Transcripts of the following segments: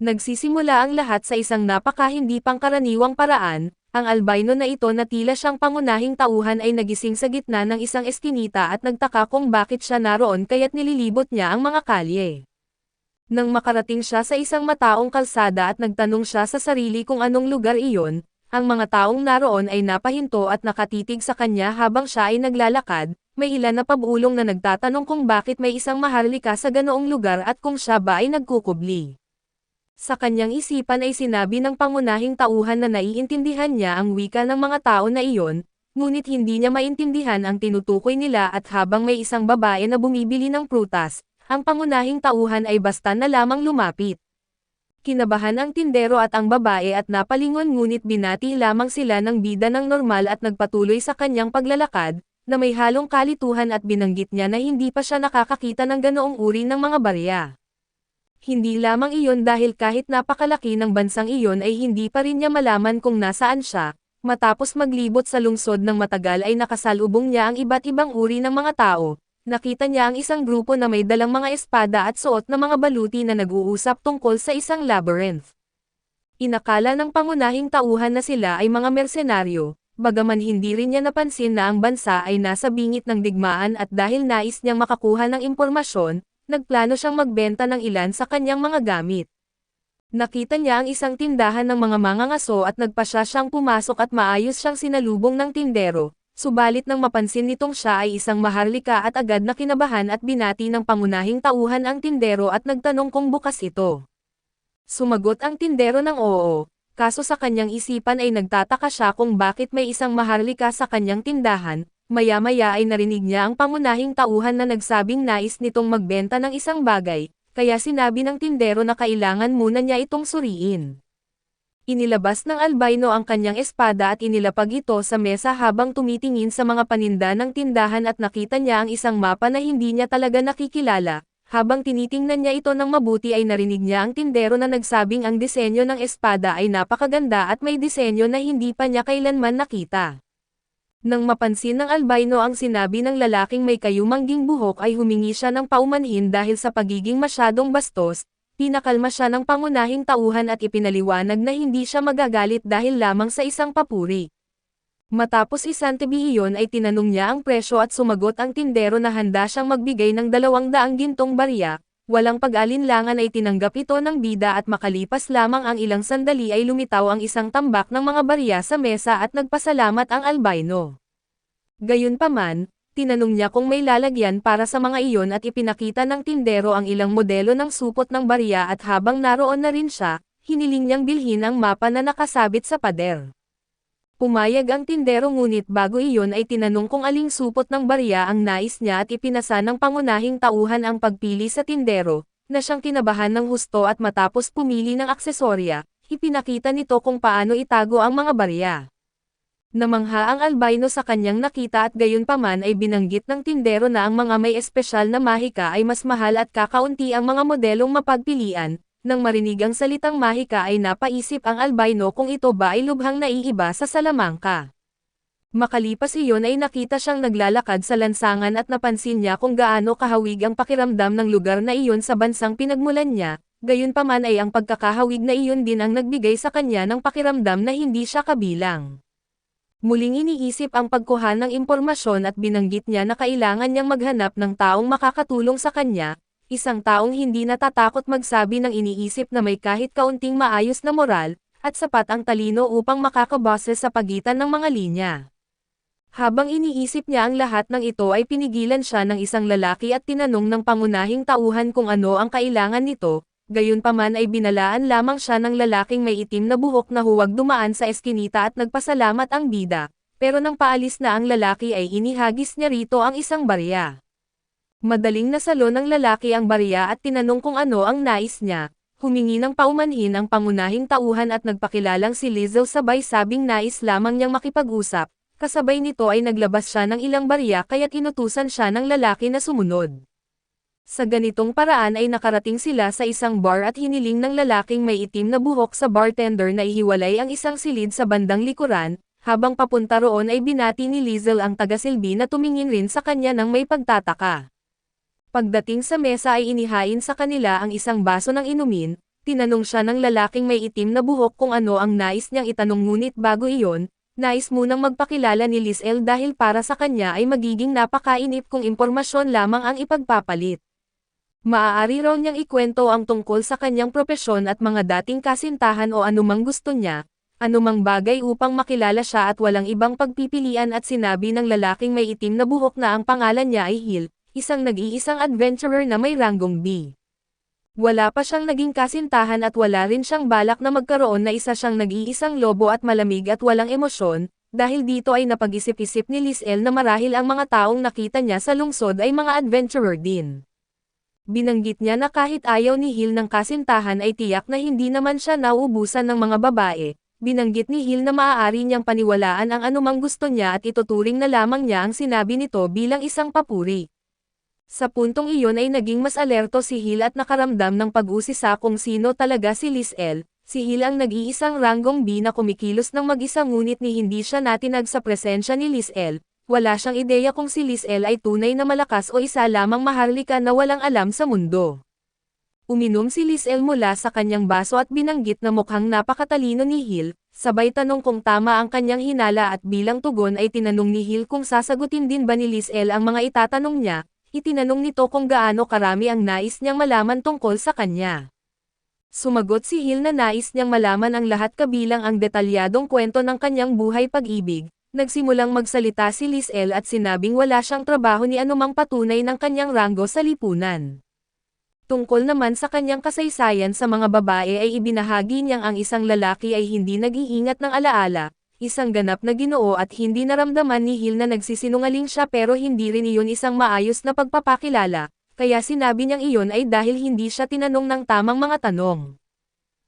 Nagsisimula ang lahat sa isang napaka-hindi pangkaraniwang paraan, ang albino na ito na tila siyang pangunahing tauhan ay nagising sa gitna ng isang eskinita at nagtaka kung bakit siya naroon kaya't nililibot niya ang mga kalye. Nang makarating siya sa isang mataong kalsada at nagtanong siya sa sarili kung anong lugar iyon, ang mga taong naroon ay napahinto at nakatitig sa kanya habang siya ay naglalakad, may ilan na pabulong na nagtatanong kung bakit may isang maharlika sa ganoong lugar at kung siya ba ay nagkukubli. Sa kanyang isipan ay sinabi ng pangunahing tauhan na naiintindihan niya ang wika ng mga tao na iyon, ngunit hindi niya maintindihan ang tinutukoy nila at habang may isang babae na bumibili ng prutas, ang pangunahing tauhan ay basta na lamang lumapit. Kinabahan ang tindero at ang babae at napalingon ngunit binati lamang sila ng bida ng normal at nagpatuloy sa kanyang paglalakad, na may halong kalituhan at binanggit niya na hindi pa siya nakakakita ng ganoong uri ng mga barya. Hindi lamang iyon dahil kahit napakalaki ng bansang iyon ay hindi pa rin niya malaman kung nasaan siya, matapos maglibot sa lungsod ng matagal ay nakasalubong niya ang iba't ibang uri ng mga tao, nakita niya ang isang grupo na may dalang mga espada at suot na mga baluti na nag-uusap tungkol sa isang labyrinth. Inakala ng pangunahing tauhan na sila ay mga mersenaryo, bagaman hindi rin niya napansin na ang bansa ay nasa bingit ng digmaan at dahil nais niyang makakuha ng impormasyon, nagplano siyang magbenta ng ilan sa kanyang mga gamit. Nakita niya ang isang tindahan ng mga mangangaso at nagpasya siyang pumasok at maayos siyang sinalubong ng tindero, subalit nang mapansin nitong siya ay isang maharlika at agad na kinabahan at binati ng pangunahing tauhan ang tindero at nagtanong kung bukas ito. Sumagot ang tindero ng oo, kaso sa kanyang isipan ay nagtataka siya kung bakit may isang maharlika sa kanyang tindahan. Maya-maya ay narinig niya ang pangunahing tauhan na nagsabing nais nitong magbenta ng isang bagay, kaya sinabi ng tindero na kailangan muna niya itong suriin. Inilabas ng albino ang kanyang espada at inilapag ito sa mesa habang tumitingin sa mga paninda ng tindahan at nakita niya ang isang mapa na hindi niya talaga nakikilala. Habang tinitingnan niya ito ng mabuti ay narinig niya ang tindero na nagsabing ang disenyo ng espada ay napakaganda at may disenyo na hindi pa niya kailanman nakita. Nang mapansin ng albino ang sinabi ng lalaking may kayumangging buhok ay humingi siya ng paumanhin dahil sa pagiging masyadong bastos, pinakalma siya ng pangunahing tauhan at ipinaliwanag na hindi siya magagalit dahil lamang sa isang papuri. Matapos isantabi iyon ay tinanong niya ang presyo at sumagot ang tindero na handa siyang magbigay ng 200 gintong barya, walang pag-alinlangan ay tinanggap ito ng bida at makalipas lamang ang ilang sandali ay lumitaw ang isang tambak ng mga barya sa mesa at nagpasalamat ang albino. Gayunpaman, tinanong niya kung may lalagyan para sa mga iyon at ipinakita ng tindero ang ilang modelo ng supot ng barya at habang naroon na rin siya, hiniling niyang bilhin ang mapa na nakasabit sa pader. Pumayag ang tindero ngunit bago iyon ay tinanong kung aling supot ng barya ang nais niya at ipinasa ng pangunahing tauhan ang pagpili sa tindero, na siyang kinabahan ng husto at matapos pumili ng aksesorya, ipinakita nito kung paano itago ang mga barya. Namangha ang albino sa kanyang nakita at gayunpaman ay binanggit ng tindero na ang mga may espesyal na mahika ay mas mahal at kakaunti ang mga modelong mapagpilian. Nang marinig ang salitang mahika ay napaisip ang albino kung ito ba ay lubhang naiiba sa Salamanca. Makalipas iyon ay nakita siyang naglalakad sa lansangan at napansin niya kung gaano kahawig ang pakiramdam ng lugar na iyon sa bansang pinagmulan niya, gayunpaman ay ang pagkakahawig na iyon din ang nagbigay sa kanya ng pakiramdam na hindi siya kabilang. Muling iniisip ang pagkuha ng impormasyon at binanggit niya na kailangan niyang maghanap ng taong makakatulong sa kanya, isang taong hindi natatakot magsabi ng iniisip na may kahit kaunting maayos na moral, at sapat ang talino upang makakaboses sa pagitan ng mga linya. Habang iniisip niya ang lahat ng ito ay pinigilan siya ng isang lalaki at tinanong ng pangunahing tauhan kung ano ang kailangan nito, gayunpaman ay binalaan lamang siya ng lalaking may itim na buhok na huwag dumaan sa eskinita at nagpasalamat ang bida, pero nang paalis na ang lalaki ay inihagis niya rito ang isang barya. Madaling nasalo ng lalaki ang barya at tinanong kung ano ang nais niya, humingi ng paumanhin ang pangunahing tauhan at nagpakilalang si Lizzo sabay sabing nais lamang niyang makipag-usap, kasabay nito ay naglabas siya ng ilang barya kaya't inutusan siya ng lalaki na sumunod. Sa ganitong paraan ay nakarating sila sa isang bar at hiniling ng lalaking may itim na buhok sa bartender na ihiwalay ang isang silid sa bandang likuran, habang papunta roon ay binati ni Lizel ang taga-silbi na tumingin rin sa kanya ng may pagtataka. Pagdating sa mesa ay inihain sa kanila ang isang baso ng inumin, Tinanong siya ng lalaking may itim na buhok kung ano ang nais niyang itanong, ngunit bago iyon, nais munang magpakilala ni Lizelle dahil para sa kanya ay magiging napakainip kung impormasyon lamang ang ipagpapalit. Maaari raw niyang ikwento ang tungkol sa kanyang propesyon at mga dating kasintahan o anumang gusto niya, anumang bagay upang makilala siya at walang ibang pagpipilian, at sinabi ng lalaking may itim na buhok na ang pangalan niya ay Hill, isang nag-iisang adventurer na may ranggong B. Wala pa siyang naging kasintahan at wala rin siyang balak na magkaroon na isa siyang nag-iisang lobo at malamig at walang emosyon, dahil dito ay napag-isip-isip ni Lizelle na marahil ang mga taong nakita niya sa lungsod ay mga adventurer din. Binanggit niya na kahit ayaw ni Hill ng kasintahan ay tiyak na hindi naman siya nauubusan ng mga babae. Binanggit ni Hill na maaari niyang paniwalaan ang anumang gusto niya at ituturing na lamang niya ang sinabi nito bilang isang papuri. Sa puntong iyon ay naging mas alerto si Hill at nakaramdam ng pag-usisa kung sino talaga si Lizelle. Si Hill ang nag-iisang ranggong B na kumikilos ng mag-isa, ngunit ni hindi siya natinag sa presensya ni Lizelle. Wala siyang ideya kung si Lizelle ay tunay na malakas o isa lamang maharlika na walang alam sa mundo. Uminom si Lizelle mula sa kanyang baso at binanggit na mukhang napakatalino ni Hill, sabay tanong kung tama ang kanyang hinala, at bilang tugon ay tinanong ni Hill kung sasagutin din ba ni Lizelle ang mga itatanong niya. Itinanong nito kung gaano karami ang nais niyang malaman tungkol sa kanya. Sumagot si Hill na nais niyang malaman ang lahat kabilang ang detalyadong kwento ng kanyang buhay pag-ibig. Nagsimulang magsalita si Lizelle at sinabing wala siyang trabaho ni anumang patunay ng kanyang ranggo sa lipunan. Tungkol naman sa kanyang kasaysayan sa mga babae ay ibinahagi niyang ang isang lalaki ay hindi nag-iingat ng alaala, isang ganap na Ginoo, at hindi naramdaman ni Hill na nagsisinungaling siya, pero hindi rin iyon isang maayos na pagpapakilala, kaya sinabi niyang iyon ay dahil hindi siya tinanong ng tamang mga tanong.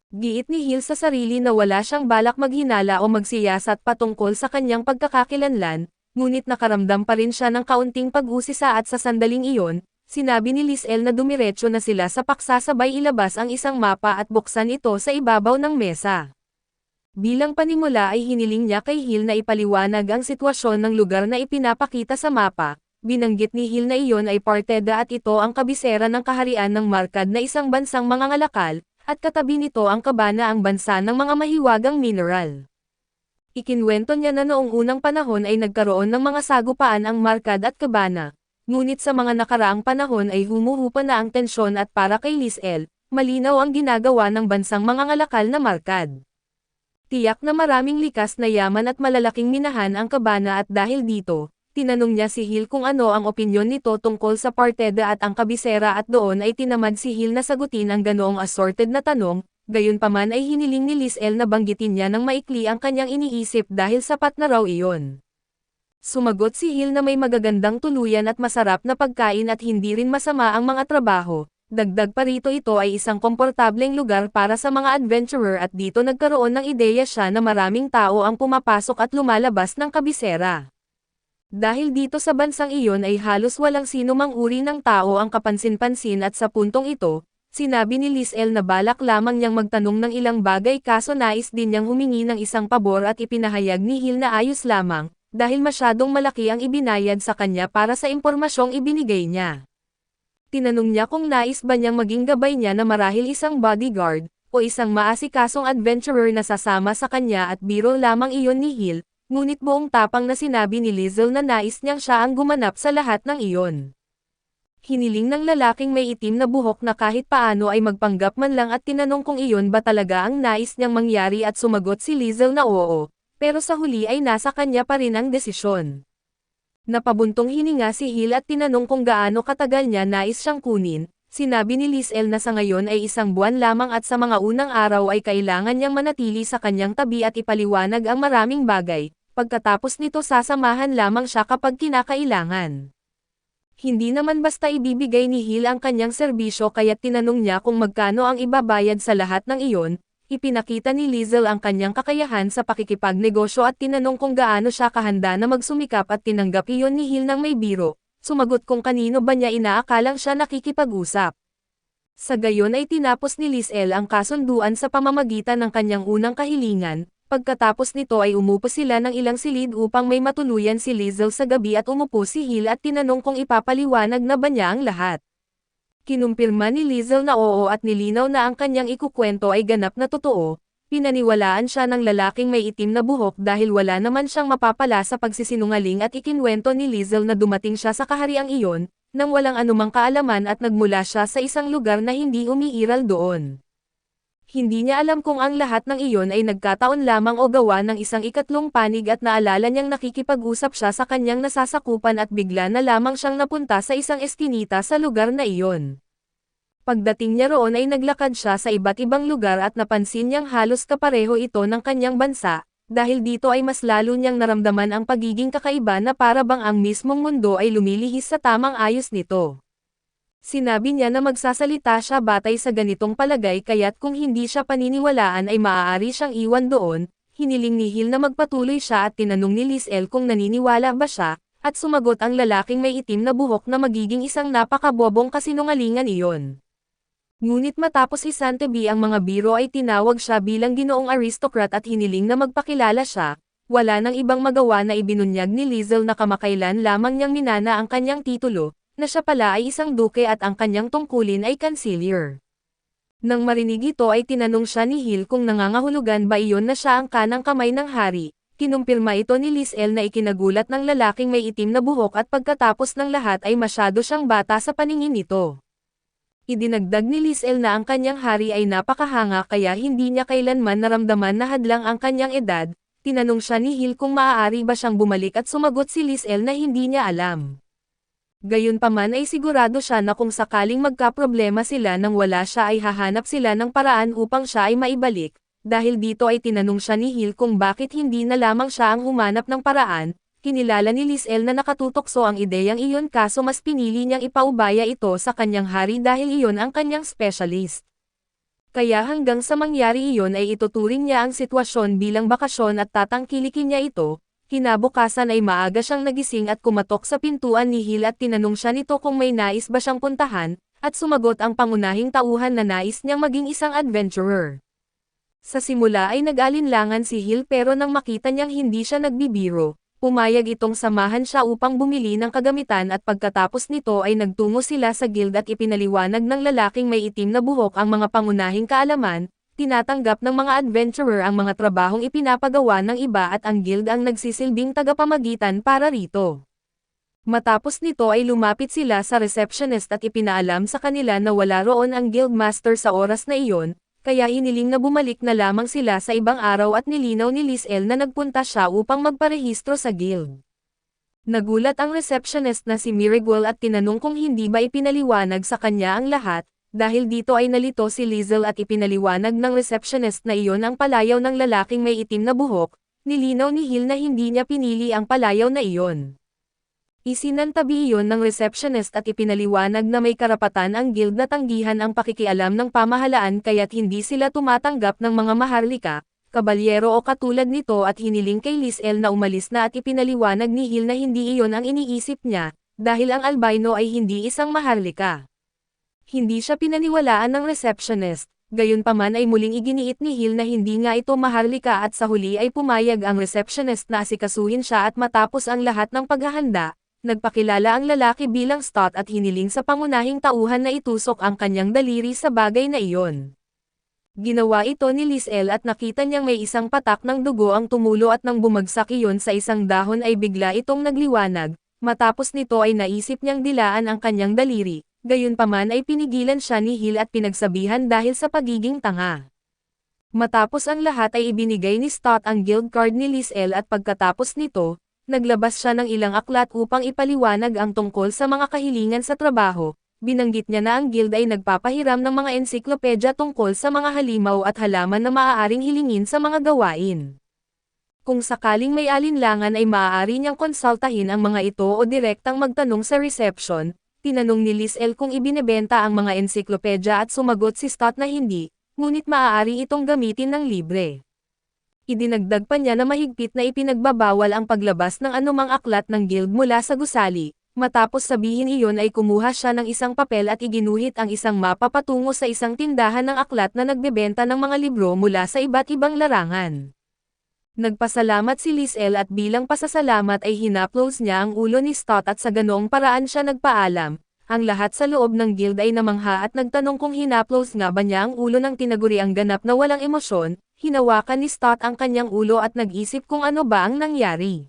Giit ni Hill sa sarili na wala siyang balak maghinala o magsiyasat patungkol sa kanyang pagkakakilanlan, ngunit nakaramdam pa rin siya ng kaunting pag-usisa, at sa sandaling iyon, sinabi ni Lizelle na dumiretso na sila sa paksa, sabay ilabas ang isang mapa at buksan ito sa ibabaw ng mesa. Bilang panimula ay hiniling niya kay Hill na ipaliwanag ang sitwasyon ng lugar na ipinapakita sa mapa. Binanggit ni Hill na iyon ay Parteda at ito ang kabisera ng kaharian ng Markad na isang bansang mangangalakal, at katabi nito ang Cabana, ang bansa ng mga mahiwagang mineral. Ikinwento niya na noong unang panahon ay nagkaroon ng mga sagupaan ang Markad at Cabana, ngunit sa mga nakaraang panahon ay humuhupa na ang tensyon, at para kay Lizelle, malinaw ang ginagawa ng bansang mangangalakal na Markad. Tiyak na maraming likas na yaman at malalaking minahan ang Cabana, at dahil dito, tinanong niya si Hill kung ano ang opinyon nito tungkol sa Parteda at ang kabisera, at doon ay tinamad si Hill na sagutin ang ganoong assorted na tanong. Gayunpaman ay hiniling ni Lizelle na banggitin niya ng maikli ang kanyang iniisip dahil sapat na raw iyon. Sumagot si Hill na may magagandang tuluyan at masarap na pagkain at hindi rin masama ang mga trabaho. Dagdag pa rito, ito ay isang komportableng lugar para sa mga adventurer, at dito nagkaroon ng ideya siya na maraming tao ang pumapasok at lumalabas ng kabisera. Dahil dito sa bansang iyon ay halos walang sino mang uri ng tao ang kapansin-pansin, at sa puntong ito, sinabi ni Lizelle na balak lamang niyang magtanong ng ilang bagay, kaso nais din niyang humingi ng isang pabor, at ipinahayag ni Hill na ayos lamang, dahil masyadong malaki ang ibinayad sa kanya para sa impormasyong ibinigay niya. Tinanong niya kung nais ba niyang maging gabay niya na marahil isang bodyguard, o isang maasikasong adventurer na sasama sa kanya, at biro lamang iyon ni Hill, ngunit buong tapang na sinabi ni Lizelle na nais niyang siya ang gumanap sa lahat ng iyon. Hiniling ng lalaking may itim na buhok na kahit paano ay magpanggap man lang, at tinanong kung iyon ba talaga ang nais niyang mangyari, at sumagot si Lizelle na oo, pero sa huli ay nasa kanya pa rin ang desisyon. Napabuntong hininga si Hill at tinanong kung gaano katagal niya nais siyang kunin. Sinabi ni Lizelle na sa ngayon ay 1 buwan lamang, at sa mga unang araw ay kailangan niyang manatili sa kanyang tabi at ipaliwanag ang maraming bagay. Pagkatapos nito sasamahan lamang siya kapag kinakailangan. Hindi naman basta ibibigay ni Hill ang kanyang serbisyo, kaya't tinanong niya kung magkano ang ibabayad sa lahat ng iyon. Ipinakita ni Lizelle ang kanyang kakayahan sa pakikipagnegosyo at tinanong kung gaano siya kahanda na magsumikap, at tinanggap iyon ni Hill ng may biro. Sumagot kung kanino ba niya inaakalang siya nakikipag-usap. Sa gayon ay tinapos ni Lizelle ang kasunduan sa pamamagitan ng kanyang unang kahilingan. Pagkatapos nito ay umupo sila ng ilang silid upang may matuluyan si Lizelle sa gabi, at umupo si Hill at tinanong kung ipapaliwanag na ba niya ang lahat. Kinumpirma ni Liesl na oo at nilinaw na ang kanyang ikukwento ay ganap na totoo. Pinaniwalaan siya ng lalaking may itim na buhok dahil wala naman siyang mapapala sa pagsisinungaling at ikinwento ni Liesl na dumating siya sa kahariang iyon, nang walang anumang kaalaman at nagmula siya sa isang lugar na hindi umiiral doon. Hindi niya alam kung ang lahat ng iyon ay nagkataon lamang o gawa ng isang ikatlong panig at naalala niyang nakikipag-usap siya sa kanyang nasasakupan at bigla na lamang siyang napunta sa isang eskinita sa lugar na iyon. Pagdating niya roon ay naglakad siya sa iba't ibang lugar at napansin niyang halos kapareho ito ng kanyang bansa, dahil dito ay mas lalo niyang naramdaman ang pagiging kakaiba na para bang ang mismong mundo ay lumilihis sa tamang ayos nito. Sinabi niya na magsasalita siya batay sa ganitong palagay kaya't kung hindi siya paniniwalaan ay maaari siyang iwan doon. Hiniling ni Hill na magpatuloy siya at tinanong ni Liesl kung naniniwala ba siya, at sumagot ang lalaking may itim na buhok na magiging isang napakabobong kasinungalingan iyon. Ngunit matapos isantabi ang mga biro ay tinawag siya bilang ginoong aristocrat at hiniling na magpakilala siya. Wala nang ibang magawa na ibinunyag ni Liesl na kamakailan lamang niyang minana ang kanyang titulo, na siya pala ay isang duke at ang kanyang tungkulin ay kanselyar. Nang marinig ito ay tinanong siya ni Hill kung nangangahulugan ba iyon na siya ang kanang kamay ng hari. Kinumpirma ito ni Liesl na ikinagulat ng lalaking may itim na buhok at pagkatapos ng lahat ay masyado siyang bata sa paningin nito. Idinagdag ni Liesl na ang kanyang hari ay napakahanga kaya hindi niya kailanman naramdaman na hadlang ang kanyang edad. Tinanong siya ni Hill kung maaari ba siyang bumalik at sumagot si Liesl na hindi niya alam. Gayunpaman ay sigurado siya na kung sakaling magkaproblema sila nang wala siya ay hahanap sila ng paraan upang siya ay maibalik. Dahil dito ay tinanong siya ni Hill kung bakit hindi na lamang siya ang humanap ng paraan. Kinilala ni Liesl na nakatutokso ang ideyang iyon kaso mas pinili niyang ipaubaya ito sa kanyang hari dahil iyon ang kanyang specialist. Kaya hanggang sa mangyari iyon ay ituturing niya ang sitwasyon bilang bakasyon at tatangkilikin niya ito. Kinabukasan ay maaga siyang nagising at kumatok sa pintuan ni Hill at tinanong siya nito kung may nais ba siyang puntahan, at sumagot ang pangunahing tauhan na nais niyang maging isang adventurer. Sa simula ay nag-alinlangan si Hill pero nang makita niyang hindi siya nagbibiro, pumayag itong samahan siya upang bumili ng kagamitan at pagkatapos nito ay nagtungo sila sa guild at ipinaliwanag ng lalaking may itim na buhok ang mga pangunahing kaalaman. Tinatanggap ng mga adventurer ang mga trabahong ipinapagawa ng iba at ang guild ang nagsisilbing tagapamagitan para rito. Matapos nito ay lumapit sila sa receptionist at ipinaalam sa kanila na wala roon ang guildmaster sa oras na iyon, kaya hiniling na bumalik na lamang sila sa ibang araw at nilinaw ni Liesl na nagpunta siya upang magparehistro sa guild. Nagulat ang receptionist na si Miracle at tinanong kung hindi ba ipinaliwanag sa kanya ang lahat. Dahil dito ay nalito si Liesl at ipinaliwanag ng receptionist na iyon ang palayaw ng lalaking may itim na buhok, nilinaw ni Hill na hindi niya pinili ang palayaw na iyon. Isinantabi iyon ng receptionist at ipinaliwanag na may karapatan ang guild na tanggihan ang pakikialam ng pamahalaan kaya't hindi sila tumatanggap ng mga maharlika, kabalyero o katulad nito at hiniling kay Liesl na umalis na at ipinaliwanag ni Hill na hindi iyon ang iniisip niya, dahil ang albino ay hindi isang maharlika. Hindi siya pinaniwalaan ng receptionist, gayunpaman ay muling iginiit ni Hill na hindi nga ito maharlika at sa huli ay pumayag ang receptionist na asikasuhin siya at matapos ang lahat ng paghahanda, nagpakilala ang lalaki bilang Stott at hiniling sa pangunahing tauhan na itusok ang kanyang daliri sa bagay na iyon. Ginawa ito ni Liesl at nakita niyang may isang patak ng dugo ang tumulo at nang bumagsak iyon sa isang dahon ay bigla itong nagliwanag, matapos nito ay naisip niyang dilaan ang kanyang daliri. Gayunpaman ay pinigilan siya ni Hill at pinagsabihan dahil sa pagiging tanga. Matapos ang lahat ay ibinigay ni Stott ang guild card ni Liesl at pagkatapos nito, naglabas siya ng ilang aklat upang ipaliwanag ang tungkol sa mga kahilingan sa trabaho. Binanggit niya na ang guild ay nagpapahiram ng mga ensiklopedya tungkol sa mga halimaw at halaman na maaaring hilingin sa mga gawain. Kung sakaling may alinlangan ay maaari niyang konsultahin ang mga ito o direktang magtanong sa reception. Tinanong ni Liesl kung ibinebenta ang mga ensiklopedya at sumagot si Stott na hindi, ngunit maaari itong gamitin ng libre. Idinagdag pa niya na mahigpit na ipinagbabawal ang paglabas ng anumang aklat ng guild mula sa gusali. Matapos sabihin iyon ay kumuha siya ng isang papel at iginuhit ang isang mapa patungo sa isang tindahan ng aklat na nagbebenta ng mga libro mula sa iba't ibang larangan. Nagpasalamat si Liesl at bilang pasasalamat ay hinaplos niya ang ulo ni Stott at sa ganoong paraan siya nagpaalam. ang lahat sa loob ng guild ay namangha at nagtanong kung hinaplos nga ba niya ang ulo ng tinaguriang ganap na walang emosyon. Hinawakan ni Stott ang kanyang ulo at nag-isip kung ano ba ang nangyari.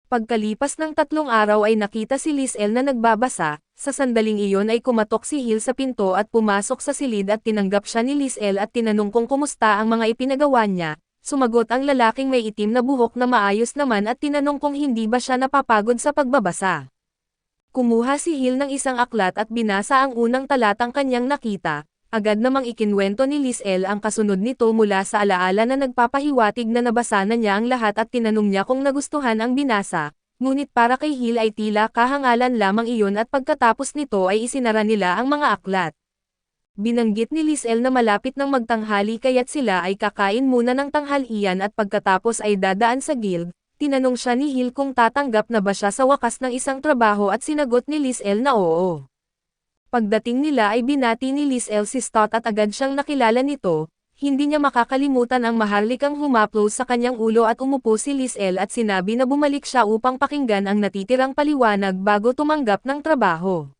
Pagkalipas ng 3 araw ay nakita si Lizelle na nagbabasa, sa sandaling iyon ay kumatok si Hill sa pinto at pumasok sa silid at tinanggap siya ni Lizelle at tinanong kung kumusta ang mga ipinagawa niya. Sumagot ang lalaking may itim na buhok na maayos naman at tinanong kung hindi ba siya napapagod sa pagbabasa. Kumuha si Hill ng isang aklat at binasa ang unang talatang kanyang nakita. Agad namang ikinwento ni Lizelle ang kasunod nito mula sa alaala na nagpapahiwatig na nabasa na niya ang lahat at tinanong niya kung nagustuhan ang binasa, ngunit para kay Hill ay tila kahangalan lamang iyon at pagkatapos nito ay isinara nila ang mga aklat. Binanggit ni Lizelle na malapit ng magtanghali kaya't sila ay kakain muna ng tanghalian at pagkatapos ay dadaan sa guild. Tinanong siya ni Hill kung tatanggap na ba siya sa wakas ng isang trabaho at sinagot ni Lizelle na oo. Pagdating nila ay binati ni Lizelle si Stott at agad siyang nakilala nito. Hindi niya makakalimutan ang maharlikang humaplos sa kanyang ulo at umupo si Lizelle at sinabi na bumalik siya upang pakinggan ang natitirang paliwanag bago tumanggap ng trabaho.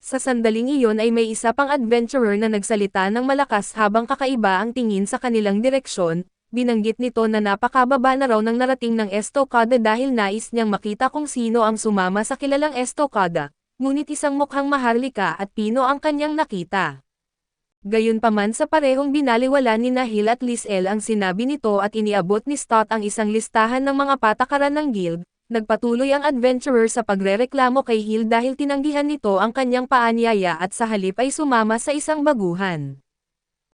Sa sandaling iyon ay may isa pang adventurer na nagsalita ng malakas habang kakaiba ang tingin sa kanilang direksyon. Binanggit nito na napakababa na raw ng narating ng estokada dahil nais niyang makita kung sino ang sumama sa kilalang estokada. Ngunit isang mukhang maharlika at pino ang kanyang nakita. Gayunpaman sa parehong binaliwala ni Hill at Lizelle ang sinabi nito at iniabot ni Stott ang isang listahan ng mga patakaran ng guild. Nagpatuloy ang adventurer sa pagrereklamo kay Hill dahil tinanggihan nito ang kanyang paanyaya at sa halip ay sumama sa isang baguhan.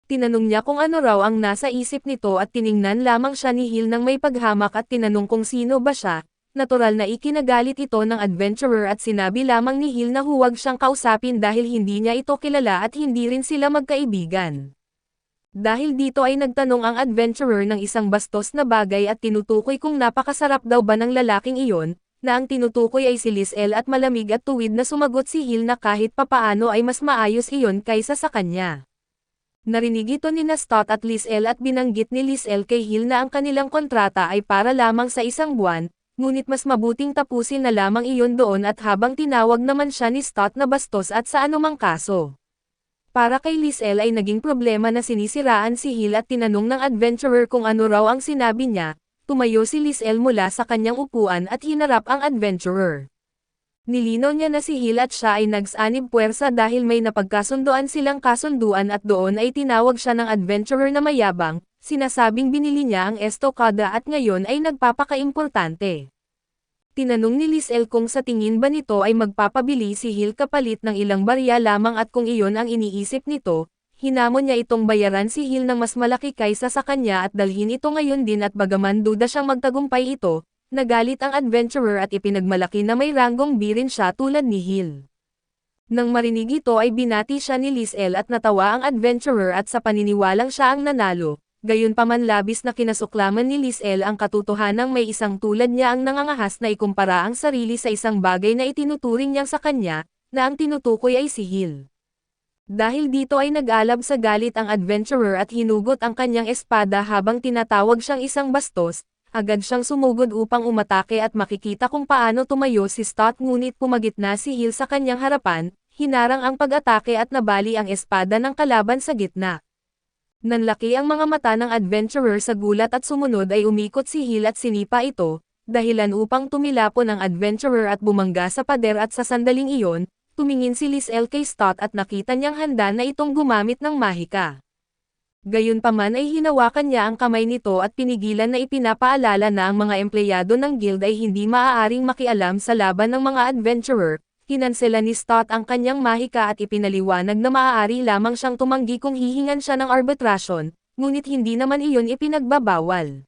Tinanong niya kung ano raw ang nasa isip nito at tiningnan lamang siya ni Hill nang may paghamak at tinanong kung sino ba siya. Natural na ikinagalit ito ng adventurer at sinabi lamang ni Hill na huwag siyang kausapin dahil hindi niya ito kilala at hindi rin sila magkaibigan. Dahil dito ay nagtanong ang adventurer ng isang bastos na bagay at tinutukoy kung napakasarap daw ba ng lalaking iyon, na ang tinutukoy ay si Lizelle at malamig at tuwid na sumagot si Hill na kahit papaano ay mas maayos iyon kaysa sa kanya. Narinig ito ni Stott at Lizelle at binanggit ni Lizelle kay Hill na ang kanilang kontrata ay para lamang sa 1 buwan, ngunit mas mabuting tapusin na lamang iyon doon at habang tinawag naman siya ni Stott na bastos at sa anumang kaso. Para kay Lizelle ay naging problema na sinisiraan si Hill at tinanong ng adventurer kung ano raw ang sinabi niya. Tumayo si Lizelle mula sa kanyang upuan at hinarap ang adventurer. Nilinaw niya na si Hill at siya ay nagsanib puwersa dahil may napagkasunduan silang kasunduan at doon ay tinawag siya ng adventurer na mayabang. Sinasabing binili niya ang estokada at ngayon ay nagpapakaimportante. Tinanong ni Lizelle kung sa tingin ba nito ay magpapabili si Hill kapalit ng ilang barya lamang at kung iyon ang iniisip nito, hinamon niya itong bayaran si Hill ng mas malaki kaysa sa kanya at dalhin ito ngayon din at bagaman duda siyang magtagumpay ito, nagalit ang adventurer at ipinagmalaki na may ranggong birin siya tulad ni Hill. Nang marinig ito ay binati siya ni Lizelle at natawa ang adventurer at sa paniniwalang siya ang nanalo. Gayunpaman labis na kinasuklaman ni Lizelle ang katotohanang may isang tulad niya ang nangangahas na ikumpara ang sarili sa isang bagay na itinuturing niyang sa kanya, na ang tinutukoy ay si Hill. Dahil dito ay nag-alab sa galit ang adventurer at hinugot ang kanyang espada habang tinatawag siyang isang bastos, agad siyang sumugod upang umatake at makikita kung paano tumayo si Stott ngunit pumagitna si Hill sa kanyang harapan, hinarang ang pag-atake at nabali ang espada ng kalaban sa gitna. Nanlaki ang mga mata ng adventurer sa gulat at sumunod ay umikot si Hill at sinipa ito, dahilan upang tumilapon ang adventurer at bumangga sa pader at sa sandaling iyon, tumingin si Lizelle kay Stott at nakita niyang handa na itong gumamit ng mahika. Gayunpaman ay hinawakan niya ang kamay nito at pinigilan na ipinapaalala na ang mga empleyado ng guild ay hindi maaaring makialam sa laban ng mga adventurer. Kinansela ni Stott ang kanyang mahika at ipinaliwanag na maaari lamang siyang tumanggi kung hihingan siya ng arbitrasyon, ngunit hindi naman iyon ipinagbabawal.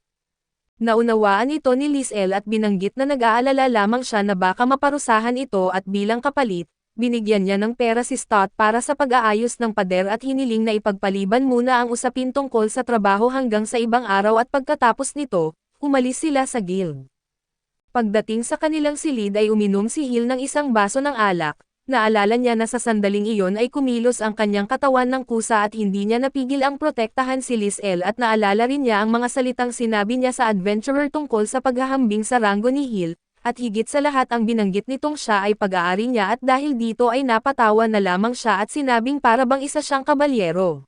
Naunawaan ito ni Lizelle at binanggit na nag-aalala lamang siya na baka maparusahan ito at bilang kapalit, binigyan niya ng pera si Stott para sa pag-aayos ng pader at hiniling na ipagpaliban muna ang usapin tungkol sa trabaho hanggang sa ibang araw at pagkatapos nito, umalis sila sa guild. Pagdating sa kanilang silid ay uminom si Hill ng isang baso ng alak, naalala niya na sa sandaling iyon ay kumilos ang kanyang katawan ng kusa at hindi niya napigil ang protektahan si Lizelle at naalala rin niya ang mga salitang sinabi niya sa adventurer tungkol sa paghahambing sa ranggo ni Hill, at higit sa lahat ang binanggit nitong siya ay pag-aari niya at dahil dito ay napatawa na lamang siya at sinabing para bang isa siyang kabalyero.